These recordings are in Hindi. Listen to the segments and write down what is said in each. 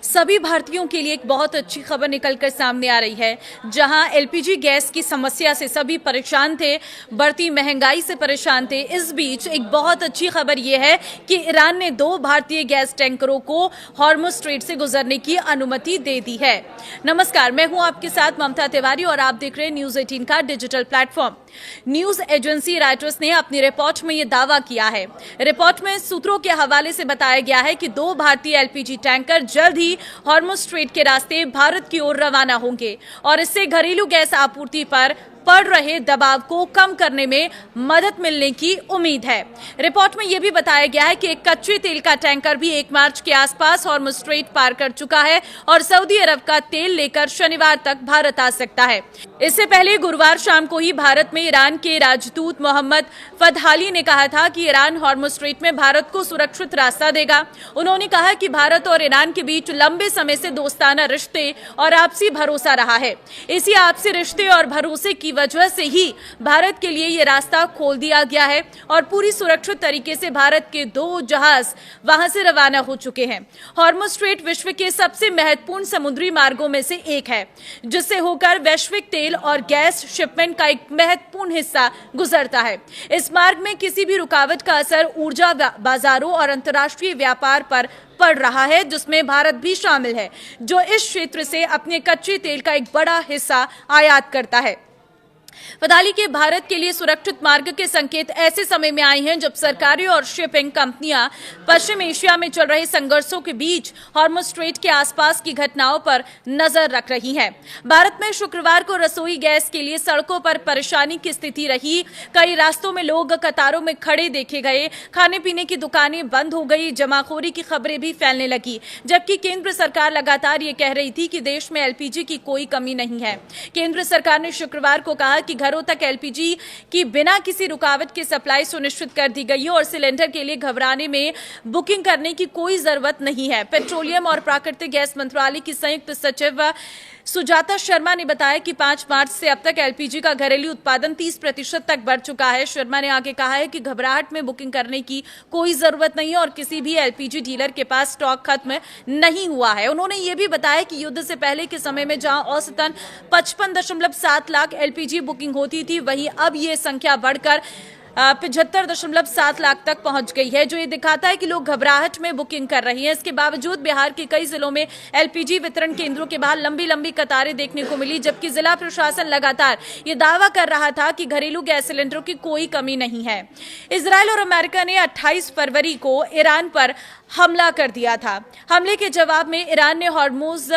सभी भारतीयों के लिए एक बहुत अच्छी खबर निकलकर सामने आ रही है। जहां एलपीजी गैस की समस्या से सभी परेशान थे, बढ़ती महंगाई से परेशान थे, इस बीच एक बहुत अच्छी खबर यह है कि ईरान ने 2 भारतीय गैस टैंकरों को हॉर्मुज स्ट्रेट से गुजरने की अनुमति दे दी है। नमस्कार, मैं हूं आपके साथ ममता तिवारी और आप देख रहे हैं न्यूज 18 का digital platform. News agency Reuters ने अपनी रिपोर्ट में यह दावा किया है। रिपोर्ट में सूत्रों के हवाले से बताया गया है कि 2 भारतीय एलपीजी टैंकर जल्द ही हॉर्मुज स्ट्रेट के रास्ते भारत की ओर रवाना होंगे और इससे घरेलू गैस आपूर्ति पर पड़ रहे दबाव को कम करने में मदद मिलने की उम्मीद है। रिपोर्ट में यह भी बताया गया है कि एक कच्चे तेल का टैंकर भी 1 मार्च के आसपास हॉर्मुज स्ट्रेट पार कर चुका है और सऊदी अरब का तेल लेकर शनिवार तक भारत आ सकता है। इससे पहले गुरुवार शाम को ही भारत में ईरान के राजदूत मोहम्मद फतहाली ने कहा था कि ईरान हॉर्मुज स्ट्रेट में भारत को सुरक्षित रास्ता देगा। उन्होंने कहा कि भारत और ईरान के बीच लंबे समय से दोस्ताना रिश्ते और आपसी भरोसा रहा है। इसी आपसी रिश्ते और भरोसे की वजह से ही भारत के लिए यह रास्ता खोल दिया गया है और पूरी सुरक्षित तरीके से भारत के 2 जहाज वहां से रवाना हो चुके हैं। हॉर्मुज स्ट्रेट विश्व के सबसे महत्वपूर्ण समुद्री मार्गों में से एक है, जिससे होकर वैश्विक तेल और गैस शिपमेंट का एक महत्वपूर्ण हिस्सा गुजरता है। इस मार्ग में किसी भी रुकावट का असर ऊर्जा बाजारों और अंतर्राष्ट्रीय व्यापार पर पड़ रहा है, जिसमें भारत भी शामिल है, जो इस क्षेत्र से अपने कच्चे तेल का एक बड़ा हिस्सा आयात करता है। फतहाली के भारत के लिए सुरक्षित मार्ग के संकेत ऐसे समय में आए हैं जब सरकारें और शिपिंग कंपनियां पश्चिम एशिया में चल रहे संघर्षों के बीच हॉर्मुज स्ट्रेट के आसपास की घटनाओं पर नजर रख रही हैं। भारत में शुक्रवार को रसोई गैस के लिए सड़कों पर परेशानी की स्थिति रही। कई रास्तों में लोग कतारों में खड़े देखे गए, खाने पीने की दुकानें बंद हो गई, जमाखोरी की खबरें भी फैलने लगी। जबकि केंद्र सरकार लगातार ये कह रही थी कि देश में एलपीजी की कोई कमी नहीं है। केंद्र सरकार ने शुक्रवार को कहा कि घरों तक एलपीजी की बिना किसी रुकावट की सप्लाई सुनिश्चित कर दी गई है और सिलेंडर के लिए घबराने में बुकिंग करने की कोई जरूरत नहीं है। पेट्रोलियम और प्राकृतिक गैस मंत्रालय की संयुक्त सचिव सुजाता शर्मा ने बताया कि 5 मार्च से अब तक एलपीजी का घरेलू उत्पादन 30% तक बढ़ चुका है। शर्मा ने आगे कहा है कि घबराहट में बुकिंग करने की कोई जरूरत नहीं है और किसी भी एलपीजी डीलर के पास स्टॉक खत्म नहीं हुआ है। उन्होंने ये भी बताया कि युद्ध से पहले के समय में जहां औसतन 55.7 लाख एलपीजी बुकिंग होती थी, वहीं अब ये संख्या बढ़कर 75.7 लाख तक पहुंच गई है, जो ये दिखाता है कि लोग घबराहट में बुकिंग कर रही हैं। इसके बावजूद बिहार के कई जिलों में एलपीजी वितरण केंद्रों के बाहर लंबी लंबी कतारें देखने को मिली, जबकि जिला प्रशासन लगातार ये दावा कर रहा था कि घरेलू गैस सिलेंडरों की कोई कमी नहीं है। इजरायल और अमेरिका ने 28 फरवरी को ईरान पर हमला कर दिया था। हमले के जवाब में ईरान ने हॉर्मुज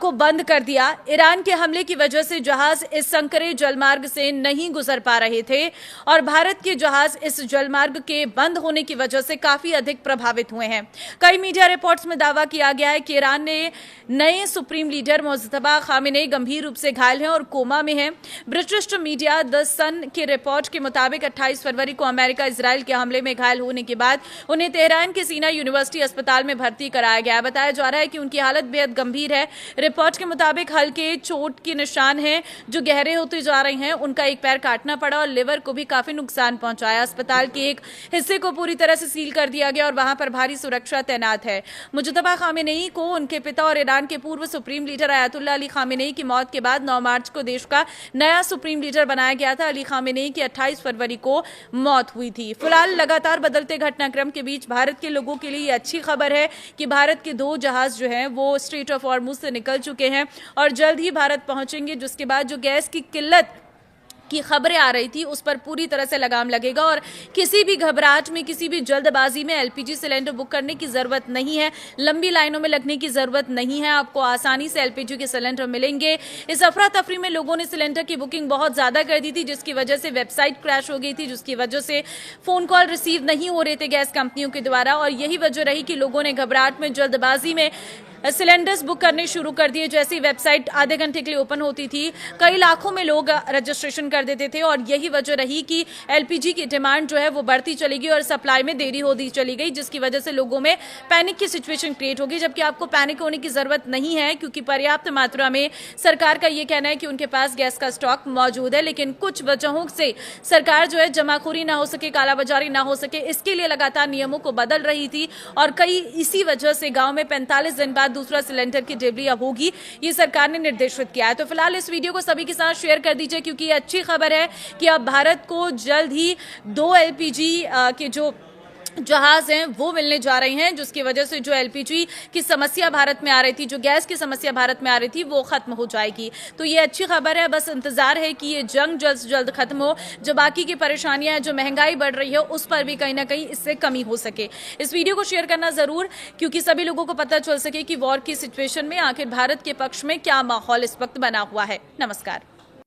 को बंद कर दिया। ईरान के हमले की वजह से जहाज इस संकरे जलमार्ग से नहीं गुजर पा रहे थे और भारत के जहाज इस जलमार्ग के बंद होने की वजह से काफी अधिक प्रभावित हुए हैं। कई मीडिया रिपोर्ट्स में दावा किया गया है कि ईरान ने नए सुप्रीम लीडर मुज्तबा खामेनेई गंभीर रूप से घायल हैं और कोमा में हैं। ब्रिटिश मीडिया द सन की रिपोर्ट के मुताबिक 28 फरवरी को अमेरिका इजरायल के हमले में घायल होने के बाद उन्हें तेहरान के सीना यूनिवर्सिटी अस्पताल में भर्ती कराया गया। बताया जा रहा है कि उनकी हालत बेहद गंभीर है। रिपोर्ट के मुताबिक हल्के चोट के निशान हैं जो गहरे होते जा रहे हैं। उनका एक पैर काटना पड़ा और लिवर को भी काफी नुकसान पहुंचाया। अस्पताल के एक हिस्से को पूरी तरह से सील कर दिया गया और वहां पर भारी सुरक्षा तैनात है। मुज्तबा खामेनेई को उनके पिता और ईरान के पूर्व supreme leader Ayatollah Ali Khamenei की मौत के बाद 9 मार्च को देश का नया सुप्रीम लीडर बनाया गया था। अली खामेनेई की 28 फरवरी को मौत हुई थी। फिलहाल लगातार बदलते घटनाक्रम के बीच भारत के लोगों के लिए अच्छी खबर है कि भारत के 2 जहाज जो हैं वो स्ट्रेट ऑफ हॉर्मुज से निकल चुके हैं और जल्द ही भारत पहुंचेंगे, जिसके बाद जो गैस की किल्लत की खबरें आ रही थी उस पर पूरी तरह से लगाम लगेगा और किसी भी घबराहट में, किसी भी जल्दबाजी में एलपीजी सिलेंडर बुक करने की जरूरत नहीं है। लंबी लाइनों में लगने की जरूरत नहीं है। आपको आसानी से एलपीजी के सिलेंडर मिलेंगे। इस अफरा तफरी में लोगों ने सिलेंडर की बुकिंग बहुत ज्यादा कर दी थी, जिसकी वजह से वेबसाइट क्रैश हो गई थी, जिसकी वजह से फोन कॉल रिसीव नहीं हो रहे थे गैस कंपनियों के द्वारा और यही वजह रही कि लोगों ने घबराहट में, जल्दबाजी में सिलेंडर्स बुक करने शुरू कर दिए। जैसी वेबसाइट आधे घंटे के लिए ओपन होती थी, कई लाखों में लोग रजिस्ट्रेशन कर देते थे और यही वजह रही कि एलपीजी की डिमांड जो है वो बढ़ती चली गई और सप्लाई में देरी होती चली गई, जिसकी वजह से लोगों में पैनिक की सिचुएशन क्रिएट होगी। जबकि आपको पैनिक होने की जरूरत नहीं है, क्योंकि पर्याप्त मात्रा में सरकार का ये कहना है कि उनके पास गैस का स्टॉक मौजूद है। लेकिन कुछ वजहों से सरकार जो है जमाखोरी ना हो सके, कालाबाजारी ना हो सके, इसके लिए लगातार नियमों को बदल रही थी और कई इसी वजह से गांव में 45 दिन बाद बाद दूसरा सिलेंडर की डिलीवरी अब होगी, ये सरकार ने निर्देशित किया है। तो फिलहाल इस वीडियो को सभी के साथ शेयर कर दीजिए, क्योंकि ये अच्छी खबर है कि अब भारत को जल्द ही 2 एलपीजी के जो जहाज हैं वो मिलने जा रहे हैं, जिसकी वजह से जो एलपीजी की समस्या भारत में आ रही थी, जो गैस की समस्या भारत में आ रही थी, वो खत्म हो जाएगी। तो ये अच्छी खबर है। बस इंतजार है कि ये जंग जल्द से जल्द खत्म हो, जो बाकी की परेशानियां हैं, जो महंगाई बढ़ रही है, उस पर भी कहीं ना कहीं इससे कमी हो सके। इस वीडियो को शेयर करना जरूर, क्योंकि सभी लोगों को पता चल सके कि वॉर की सिचुएशन में आखिर भारत के पक्ष में क्या माहौल इस वक्त बना हुआ है। नमस्कार।